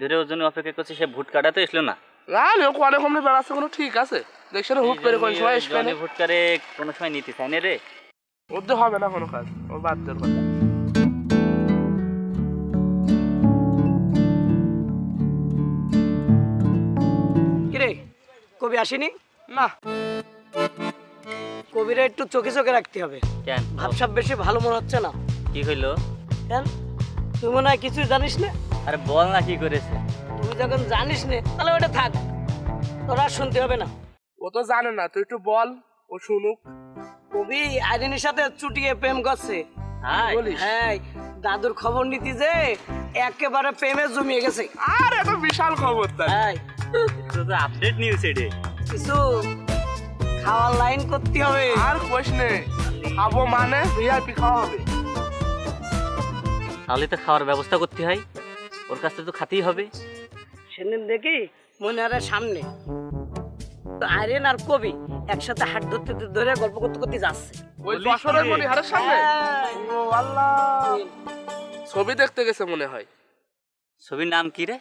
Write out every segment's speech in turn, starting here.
ধরে ওর জন্য অপেক্ষা করছি, সে ভোট কাটাতে এসলো না। না অনেক কমনি বেড়াচ্ছে, কোনো ঠিক আছে দেখছেন হুট করে কোন সময় আসবে না। ভোট করে কোনো সময় নিতে চাই না রে। ওর তো হবে না কোনো কাজ, ওর বাদ দেওয়ার কথা। কিরে কবি আসেনি? না কবিরা একটু চোখে চোখে রাখতে হবে। কেন? ভাবসাব বেশি ভালো মনে হচ্ছে না। কি হইলো? কেন তুই মনে হয় কিছুই জানিস না? আরে বল না কি করেছে। তুই যখন জানিস না তাহলে ওটা থাক, তোর আর শুনতে হবে না। ও তো জানে না, তুই একটু বল, ও শুনুক। কবি আইরিনের সাথে চুটিয়ে প্রেম করছে। হাই বলিস? হ্যাঁ, দাদুর খবর নিতে যে একেবারে প্রেমে জমিয়ে গেছে। আর এত বিশাল খবর তাই। হ্যাঁ, তো আপডেট নিউজ এডে। কিছু খাওয়ার লাইন করতে হবে। আর কোশ নেই, খাবো মানে ভিআইপি খাওয়া হবে। তাহলে তো খাওয়ার ব্যবস্থা করতে হয়, ওর কাছ থেকে তো খাতেই হবে। সেদিন দেখি মনিহারের সামনে তো আইরিন আর কবি একসাথে হাত ধরতে ধরে গল্প করতে করতে যাচ্ছে। ওই যশোরের মনিহারের সামনে? হ্যাঁ। ও আল্লাহ, ছবি দেখতে গেছে মনে হয়। ছবির নাম কি রে?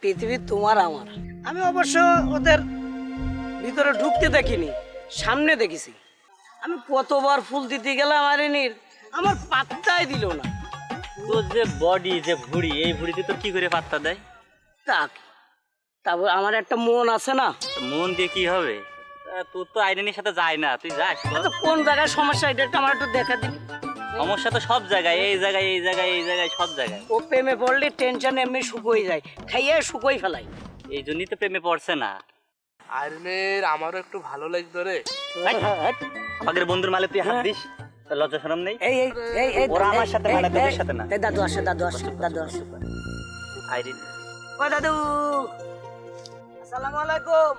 পৃথিবী তোমার আমার। আমি অবশ্য ওদের ভিতরে ঢুকতে দেখিনি, সামনে দেখেছি। আমি কতবার ফুল দিতে গেলাম আইরিনের, আমার পাত্তাই দিল না। তোর যে বডি, যে ভুঁড়ি, এই ভুঁড়িতে তোর কি করে পাত্তা দেয়? তারপর আমার একটা মন আছে না। তো মন দিয়ে কি হবে? তোর তো আইডেনের সাথে যায় না, তুই যাস তো। আচ্ছা, কোন জায়গায় সমস্যা এটা একটু আমার একটু দেখা দিবি। সমস্যা তো সব জায়গায়, এই জায়গায় এই জায়গায় এই জায়গায় সব জায়গায়। ও প্রেমে পড়লে টেনশন এমনি শুকোই যায়, খাইয়ে শুকোই ফেলাই। এই জন্যই তো প্রেমে পড়ছে না। আইরনের আমারও একটু ভালো লাগতো রে। আমাদের বন্ধুর মালে তুই হাত দিস, তোর লজ্জা শরম নেই? এই এই এই এই ওরা আমার সাথে মানে তোদের সাথে না। এই দাদু আসে, দাদু আসে, দাদু আসে। আইরিন, ও দাদু, আসসালামু আলাইকুম।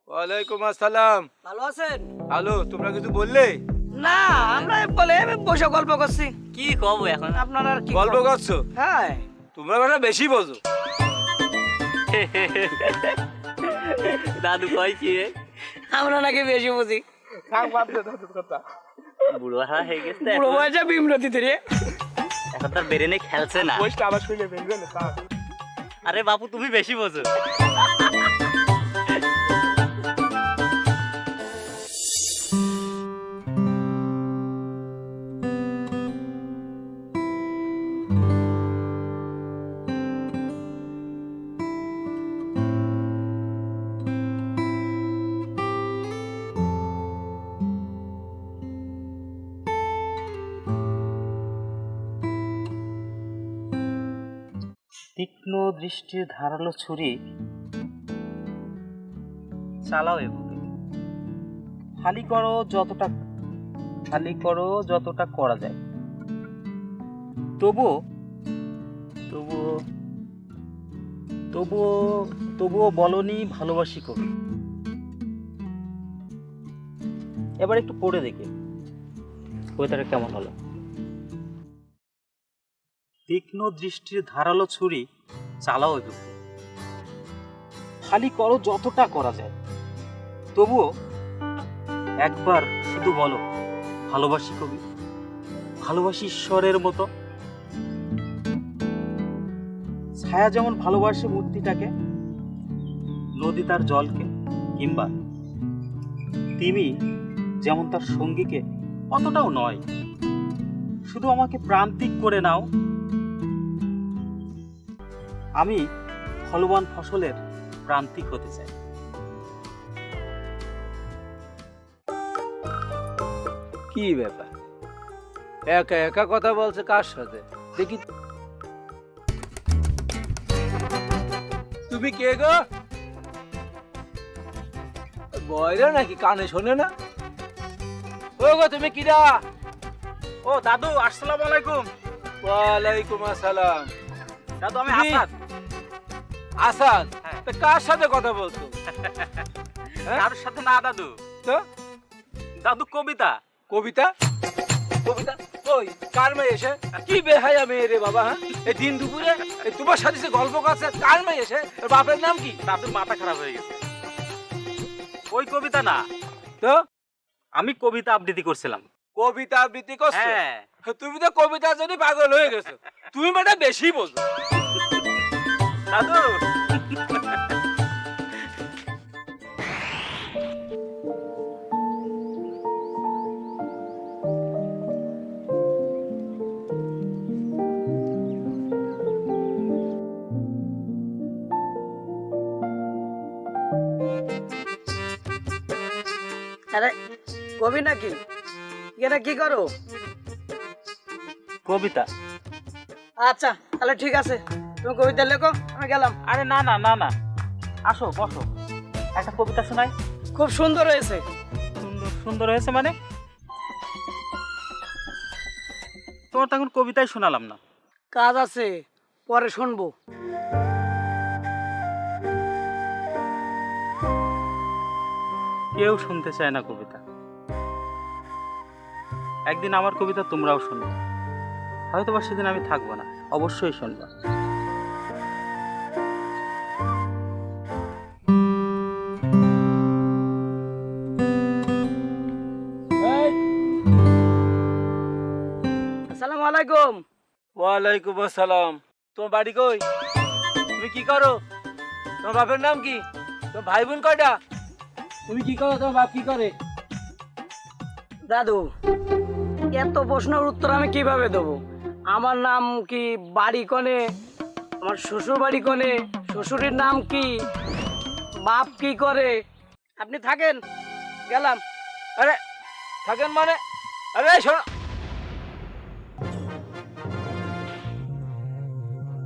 ওয়ালাইকুম আসসালাম। ভালো আছেন? হ্যালো, তোমরা কিছু বললে? না, আমরা বলে বসে গল্প করছি। কি কব এখন? আপনার আর কি গল্প করব? করছো? হ্যাঁ, তোমরা বেটা বেশি বোঝো। দাদু কয় কি রে? আমরা নাকি বেশি বুঝি। থাক বাদ দে দাদুর কথা। বুড়ো হয়ে গেছে তো পুরো এখন। বয়সে বিমরতি ধরে। এখন তার বেরেনে খেলছে না। বসটা আবার শুনে ফেলবে না, থাক। আরে বাপু, তুমি বেশি বোঝো। তীক্ষ্ণ দৃষ্টির ধারালো ছুরি চালাও এভাবে। খালি করো যতটা করা যায়। তবুও তবুও তবুও তবুও বলনি ভালোবাসি কবি। এবার একটু পড়ে দেখি কবিতাটা কেমন হলো। তীক্ষ্ণ দৃষ্টির ধারালো ছুরি চালাও এভাবে। খালি করো যতটা করা যায়। তবুও একবার শুধু বলো ভালোবাসি কবি, ভালোবাসি ঈশ্বরের মতো। ছায়া যেমন ভালোবাসে মূর্তিটাকে, নদী তার জলকে, কিংবা তিমি যেমন তার সঙ্গীকে, অতটাও নয়। শুধু আমাকে প্রান্তিক করে নাও। আমি ফলবান ফসলের প্রান্তিক হতে চাই। কি ব্যাপার, একা একা কথা বলছে কার সাথে দেখি? তুমি কে গো? বয়রা নাকি, কানে শোনে না? ও গো, তুমি কিরা? ও দাদু, আসসালামু আলাইকুম। ওয়ালাইকুম আসসালাম। দাদু, আমি তুমি? আসাদ। আসাদ? হ্যাঁ। তা কার সাথে কথা বলছো? হ্যাঁ? কারোর সাথে না দাদু। তো দাদু, কবিতা। কবিতা? কবিতা ওই কার মেয়ে এসে? কি বেহায়া মেয়ে রে বাবা, হ্যাঁ? এই দিন দুপুরে এই তোমার সাথে যে গল্প করছে, কার মেয়ে এসে? ওর বাপের নাম কি? দাদুর মাথা খারাপ হয়ে গেছে। ওই কবিতা না, তো আমি কবিতা আবৃত্তি করছিলাম। কবিতা আবৃত্তি করছো? হ্যাঁ। তুমি তো কবিতার জন্য পাগল হয়ে গেছো। তুমি বেটা বেশি বোঝো। দাদু আরে কবি নাকি? এটা কি করো? কবিতা? আচ্ছা তাহলে ঠিক আছে, তুমি কবিতা লেখো, আমি গেলাম। আরে না না না না, আসো বসো, একটা কবিতা শোনাই। খুব সুন্দর হয়েছে। সুন্দর সুন্দর হয়েছে মানে? তোমার তো এখন কবিতাই শোনালাম না। কাজ আছে, পরে শুনবো। কেউ শুনতে চায় না কবিতা। একদিন আমার কবিতা তোমরাও শুনবে, হয়তো বা সেদিন আমি থাকবো না, অবশ্যই শুনবা। আসসালামু আলাইকুম। ওয়ালাইকুম আসসালাম। তোমার বাড়ি কই? তুমি কি করো? তোমার বাপের নাম কি? তোমার ভাই বোন কয়টা? তুমি কি করো? তোমার বাপ কি করে? দাদু, এত প্রশ্নের উত্তর আমি কিভাবে দেবো? আমার নাম কি, বাড়ি কোনে, আমার শ্বশুর বাড়ি কোনে, শ্বশুরের নাম কি, বাপ কি করে? আপনি থাকেন, গেলাম। আরে থাকেন মানে? আরে শোনো,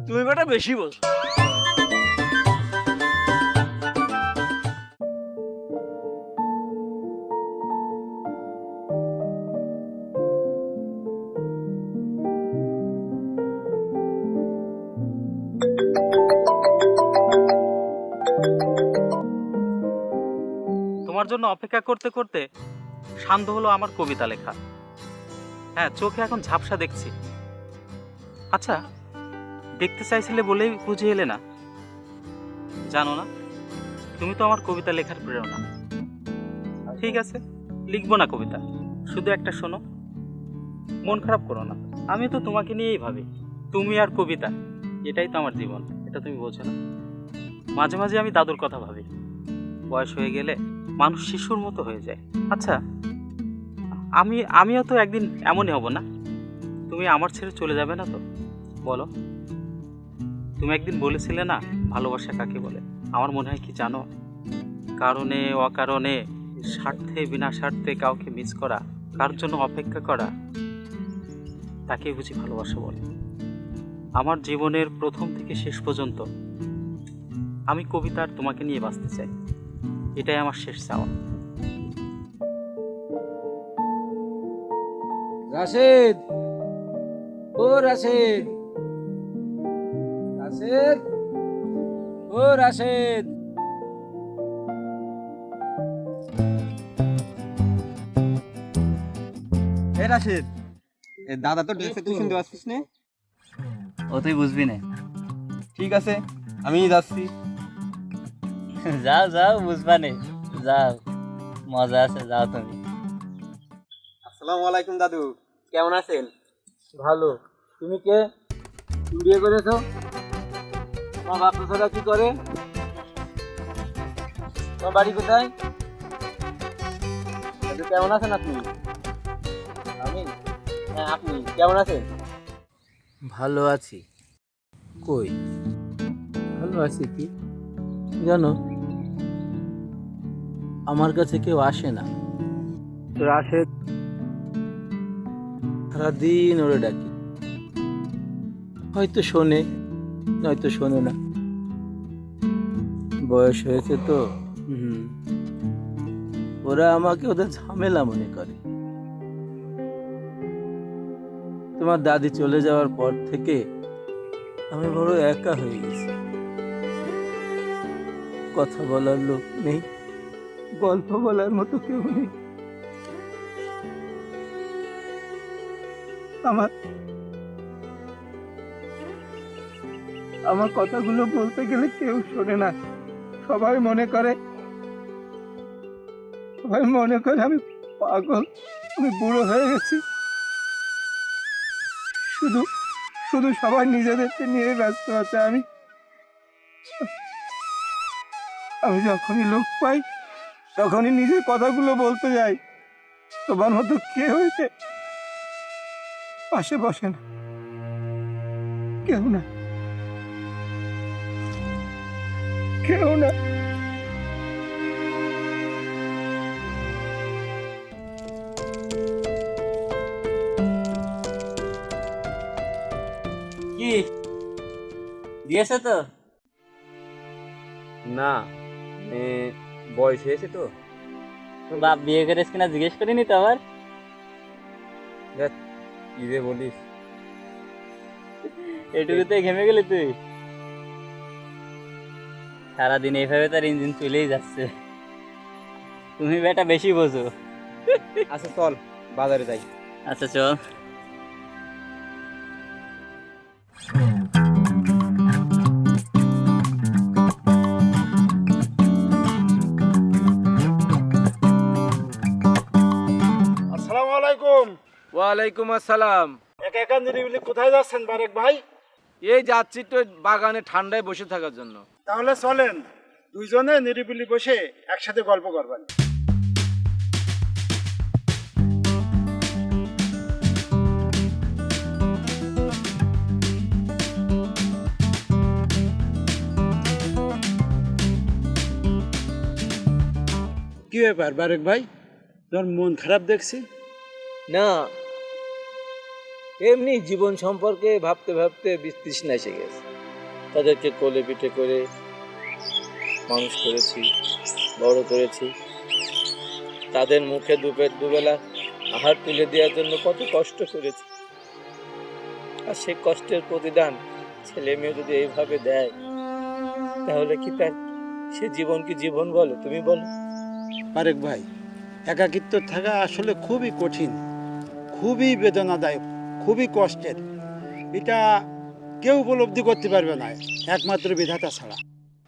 তুমি বেটা বেশি বল। তোমার জন্য অপেক্ষা করতে করতে শান্ত হলো আমার কবিতা লেখা। হ্যাঁ, চোখে এখন ঝাপসা দেখছি। আচ্ছা, দেখতে চাইছিলে বলেই বুঝে এলে না? জানো না, তুমি তো আমার কবিতা লেখার প্রেরণা। ঠিক আছে, লিখবো না কবিতা, শুধু একটা শোনো। মন খারাপ করো না, আমি তো তোমাকে নিয়েই ভাবি। তুমি আর কবিতা, এটাই তো আমার জীবন, এটা তুমি বোঝো না? মাঝে মাঝে আমি দাদুর কথা ভাবি। বয়স হয়ে গেলে মানুষ শিশুর মতো হয়ে যায়। আচ্ছা, আমিও তো একদিন এমনই হব না? তুমি আমার ছেড়ে চলে যাবে না তো? বলো। তুমি একদিন বলেছিলে না, ভালোবাসা কাকে বলে? আমার মনে হয় কি জানো, কারণে অকারণে, স্বার্থে বিনা স্বার্থে কাউকে মিস করা, কার জন্য অপেক্ষা করা, তাকেই বুঝি ভালোবাসা বলে। আমার জীবনের প্রথম থেকে শেষ পর্যন্ত আমি কবিতার তোমাকে নিয়ে বাঁচতে চাই, এটাই আমার শেষ চাওয়া। রাশেদ, ও রাশেদ, রাশেদ, ও রাশেদ। এ রাশেদ, এ দাদা তো ড্রেসে তুই শুনতে পাচ্ছিস না? ও তুই বুঝবি না। ঠিক আছে, আমি যাচ্ছি। যাও যাও, বুঝবা নে, যাও, মজা আছে, যাও তুমি। আসসালামু আলাইকুম দাদু, কেমন আছেন? ভালো। তুমি কে? তুমি বিয়ে করেছো? তোমার বাপ দাদা কি করে? তোমার বাড়ি কোথায়? দাদু কেমন আছেন আপনি? আমি? হ্যাঁ, আপনি কেমন আছেন? ভালো আছি। কই ভালো আছি কি জানো, আমার কাছে কেউ আসে না। রাশেদ, সারাদিন ওরে ডাকি, হয়তো শোনে নয়তো শোনে না। বয়স হয়েছে তো, ওরা আমাকে ওদের ঝামেলা মনে করে। তোমার দাদি চলে যাওয়ার পর থেকে আমি বড় একা হয়ে গেছি। কথা বলার লোক নেই, গল্প বলার মতো কেউ নেই। আমার কথাগুলো বলতে গেলে কেউ শোনে না। সবাই মনে করে আমি পাগল, আমি বুড়ো হয়ে গেছি। শুধু শুধু সবাই নিজেদেরকে নিয়ে ব্যস্ত আছে। আমি যখনই লোক পাই তখনই নিজের কথাগুলো বলতে যাই, তোমার মতো কে হয়েছে পাশে বসে না, কেউ না, কেউ না। কি দিয়েছে তো? না বয়স হয়েছে তো। তোর বাপ বিয়ে করেছ কিনা জিজ্ঞেস করিনি তো আবার? দেখ কি যে বলিস। এটুকুতে ঘেমে গেলি তুই? সারাদিন এইভাবে তার ইঞ্জিন চলেই যাচ্ছে। তুমি বেটা বেশি বোঝো। আচ্ছা চল বাজারে যাই। আচ্ছা চল। আসসালামু আলাইকুম। ওয়ালাইকুম আসসালাম। একা একা নিরিবিলি কোথায় যাচ্ছেন বারেক ভাই? এই যাচ্ছি তো বাগানে ঠান্ডায় বসে থাকার জন্য। তাহলে চলেন দুইজনে নিরিবিলি বসে একসাথে গল্প করবেন। কি ব্যাপার বারেক ভাই, তোর মন খারাপ দেখছি? না, এমনি জীবন সম্পর্কে ভাবতে ভাবতে বিতৃষ্ণা এসে গেছে। তাদেরকে কোলে পিঠে করে মানুষ করেছি, বড় করেছি। তাদের মুখে দুবেলা আহার তুলে দেওয়ার জন্য কত কষ্ট করেছি। আর সে কষ্টের প্রতিদান ছেলে মেয়ে যদি এইভাবে দেয়, তাহলে কি তার সে জীবন কি জীবন বলো? তুমি বলো। বারেক ভাই, একাকিত্ব থাকা আসলে খুবই কঠিন, খুবই বেদনাদায়ক, খুবই কষ্টের। এটা কেউ উপলব্ধি করতে পারবে না একমাত্র বিধাতা ছাড়া।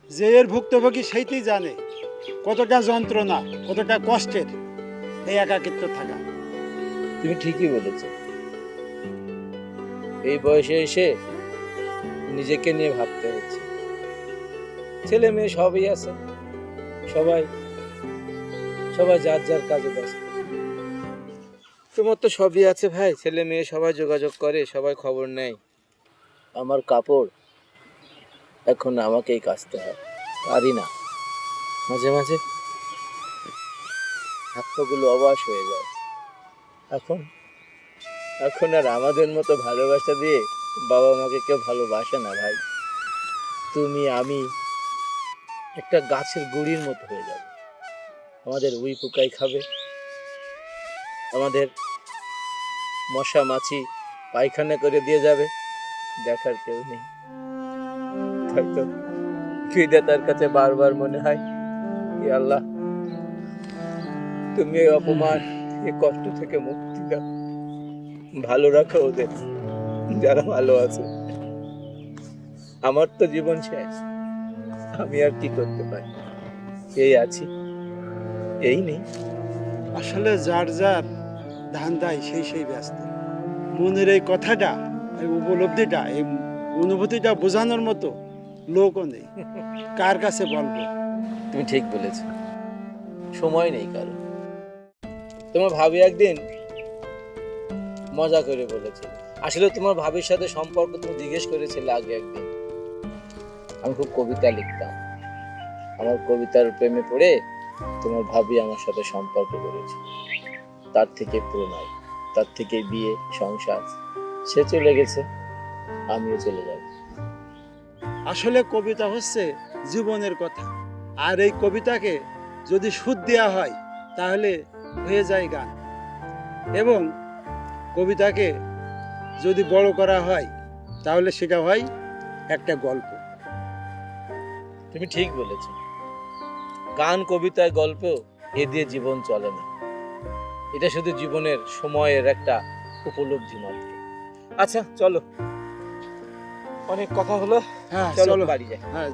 যে এর ভুক্তভোগী সেইটাই জানে কতটা যন্ত্রণা, কতটা কষ্টের এই একাকিত্ব থাকা। তুমি ঠিকই বলেছ। এই বয়সে এসে নিজেকে নিয়ে ভাবতে হচ্ছে। ছেলে মেয়ে সবই আছে, সবাই যার যার কাজে ব্যস্ত। তোমার তো সবই আছে ভাই, ছেলে মেয়ে সবাই যোগাযোগ করে, সবাই খবর নেয়। আমার কাপড় এখন আমাকেই কাচতে হয়, পারি না। মাঝে মাঝে হাত পাগুলো অবশ হয়ে যায়। এখন আর আমাদের মতো ভালোবাসা দিয়ে বাবা মাকে কেউ ভালোবাসে না ভাই। তুমি আমি একটা গাছের গুঁড়ির মতো হয়ে যাবে। আমাদের উই পোকাই খাবে, আমাদের মশা মাছি পায়খানা করে দিয়ে যাবে, দেখার কেউ নেই। হয়তো বিধাতার কাছে বারবার মনে হয়, হে আল্লাহ, তুমি এই অপমান, এই কষ্ট থেকে মুক্তি দাও, ভালো রাখো ওদের যারা ভালো আছে। আমার তো জীবন শেষ, আমি আর কি করতে পারি? এই আছি, এই নেই। আসলে যার যার ধান্দায় সেই ব্যস্ত। মনের এই কথাটা, এই উপলব্ধিটা, এই অনুভূতিটা বোঝানোর মতো লোকও নেই। কার কাছে বলবো? তুমি ঠিক বলেছ, সময় নেই কারো। তোমার ভাবি একদিন মজা করে বলেছে, আসলে তোমার ভাবির সাথে সম্পর্ক তুমি জিজ্ঞেস করেছিলে আগে একদিন। আমি খুব কবিতা লিখতাম, আমার কবিতার প্রেমে পড়ে তোমার ভাবি আমার সাথে সম্পর্ক করেছে। তার থেকে প্রণয়, তার থেকে বিয়ে, সংসার। সে চলে গেছে, আমিও চলে যাব। আসলে কবিতা হচ্ছে জীবনের কথা, আর এই কবিতাকে যদি সুর দেওয়া হয় তাহলে হয়ে যায় গান, এবং কবিতাকে যদি বড় করা হয় তাহলে সেটা হয় একটা গল্প। তুমি ঠিক বলেছ, গান, কবিতায়, গল্প, এ দিয়ে জীবন চলে না। এটা শুধু জীবনের সময়ের একটা উপলব্ধি মাত্র। আচ্ছা চলো, অনেক কথা হলো, হ্যাঁ চলো চলো, বাড়ি যাই। হ্যাঁ